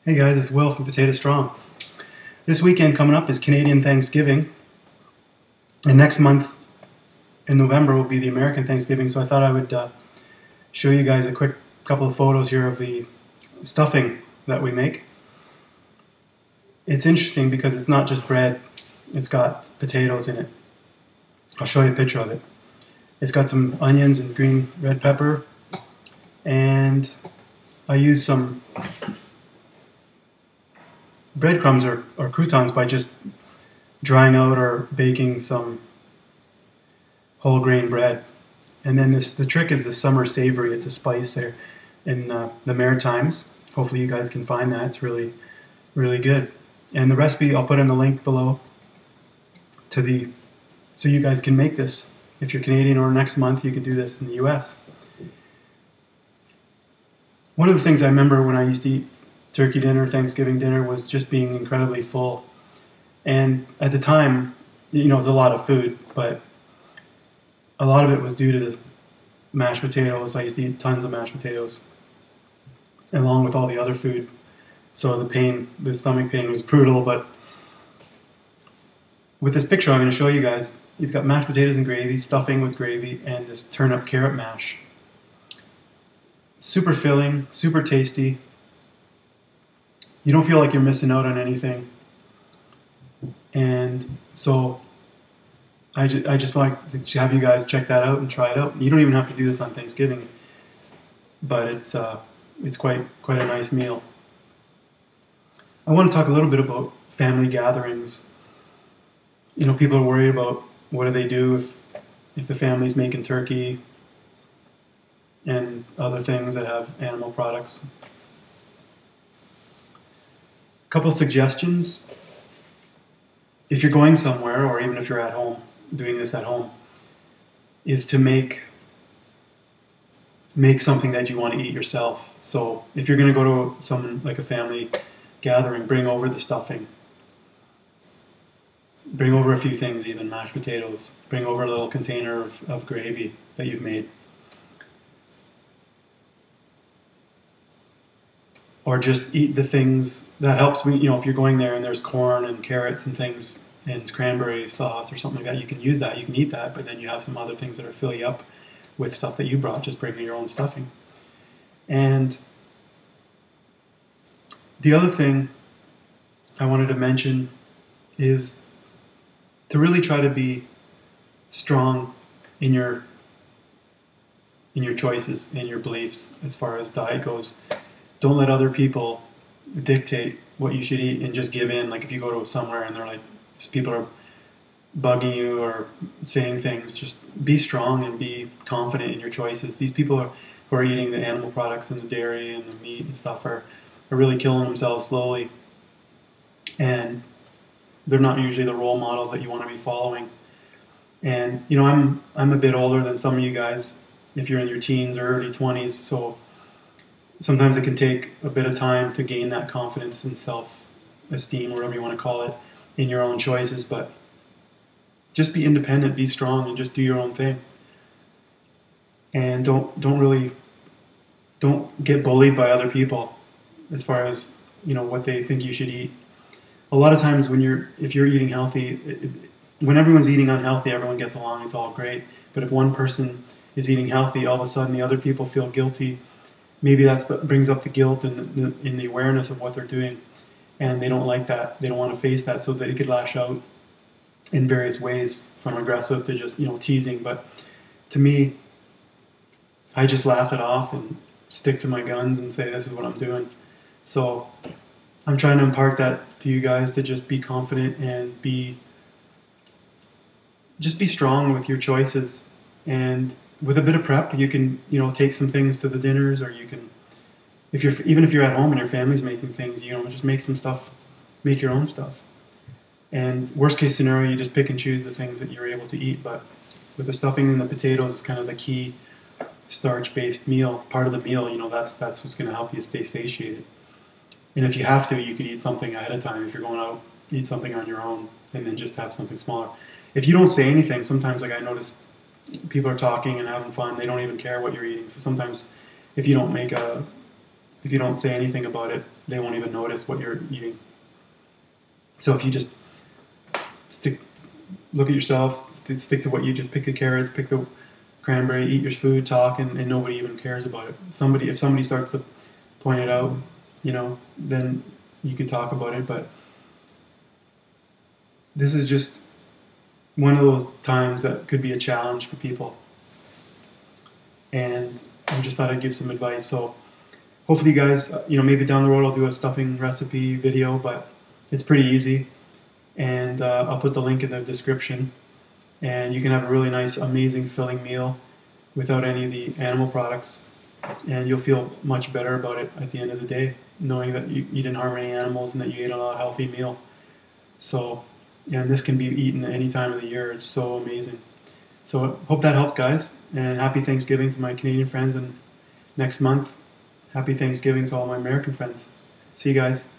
Hey guys, it's Will from Potato Strong. This weekend coming up is Canadian Thanksgiving, and next month in November will be the American Thanksgiving, so I thought I would show you guys a quick couple of photos here of the stuffing that we make. It's interesting because it's not just bread, it's got potatoes in it. I'll show you a picture of it. It's got some onions and green red pepper, and I use some breadcrumbs or croutons by just drying out or baking some whole grain bread. And then the trick is the Summer Savoury. It's a spice there in the Maritimes. Hopefully you guys can find that. It's really, really good. And the recipe I'll put in the link below so you guys can make this. If you're Canadian, or next month you could do this in the US. One of the things I remember when I used to eat turkey dinner, Thanksgiving dinner, was just being incredibly full. And at the time, it was a lot of food, but a lot of it was due to the mashed potatoes. I used to eat tons of mashed potatoes along with all the other food. So the stomach pain was brutal. But with this picture I'm going to show you guys, you've got mashed potatoes and gravy, stuffing with gravy, and this turnip carrot mash. Super filling, super tasty. You don't feel like you're missing out on anything. And so I just like to have you guys check that out and try it out. You don't even have to do this on Thanksgiving, but it's quite a nice meal. I want to talk a little bit about family gatherings. People are worried about what do they do if the family's making turkey and other things that have animal products. A couple of suggestions. If you're going somewhere, or even if you're at home, doing this at home, is to make something that you want to eat yourself. So if you're going to go to some, like a family gathering, bring over the stuffing. Bring over a few things, even mashed potatoes. Bring over a little container of gravy that you've made. Or just eat the things that helps me. If you're going there and there's corn and carrots and things and cranberry sauce or something like that, you can use that, you can eat that, but then you have some other things that are fill you up with stuff that you brought, just bringing your own stuffing. And the other thing I wanted to mention is to really try to be strong in your choices, in your beliefs as far as diet goes. Don't let other people dictate what you should eat and just give in. Like if you go to somewhere and they're like, people are bugging you or saying things, just be strong and be confident in your choices. These people who are eating the animal products and the dairy and the meat and stuff are really killing themselves slowly. And they're not usually the role models that you want to be following. And I'm a bit older than some of you guys if you're in your teens or early 20s, so sometimes it can take a bit of time to gain that confidence and self-esteem, whatever you want to call it, in your own choices. But just be independent, be strong, and just do your own thing. And don't get bullied by other people as far as what they think you should eat. A lot of times if you're eating healthy, when everyone's eating unhealthy, everyone gets along, it's all great. But if one person is eating healthy, all of a sudden the other people feel guilty. Maybe brings up the guilt and in the awareness of what they're doing, and they don't like that. They don't want to face that, so they could lash out in various ways, from aggressive to just teasing. But to me, I just laugh it off and stick to my guns and say this is what I'm doing. So I'm trying to impart that to you guys, to just be confident and be strong with your choices. And with a bit of prep, you can take some things to the dinners, or you can, even if you're at home and your family's making things, just make some stuff, make your own stuff. And worst case scenario, you just pick and choose the things that you're able to eat. But with the stuffing and the potatoes is kind of the key starch-based meal, part of the meal. That's what's going to help you stay satiated. And if you have to, you could eat something ahead of time. If you're going out, eat something on your own, and then just have something smaller. If you don't say anything, sometimes, like I notice, people are talking and having fun. They don't even care what you're eating. So sometimes if you don't make a if you don't say anything about it, they won't even notice what you're eating. So if you just look at yourself, stick to what you just pick the carrots, pick the cranberry, eat your food, talk, and nobody even cares about it. If somebody starts to point it out, then you can talk about it. But this is just one of those times that could be a challenge for people. And I just thought I'd give some advice. So hopefully you guys, maybe down the road I'll do a stuffing recipe video, but it's pretty easy. And I'll put the link in the description. And you can have a really nice, amazing filling meal without any of the animal products. And you'll feel much better about it at the end of the day, knowing that you didn't harm any animals and that you ate a healthy meal. So, and this can be eaten any time of the year. It's so amazing. So hope that helps, guys. And happy Thanksgiving to my Canadian friends. And next month, happy Thanksgiving to all my American friends. See you guys.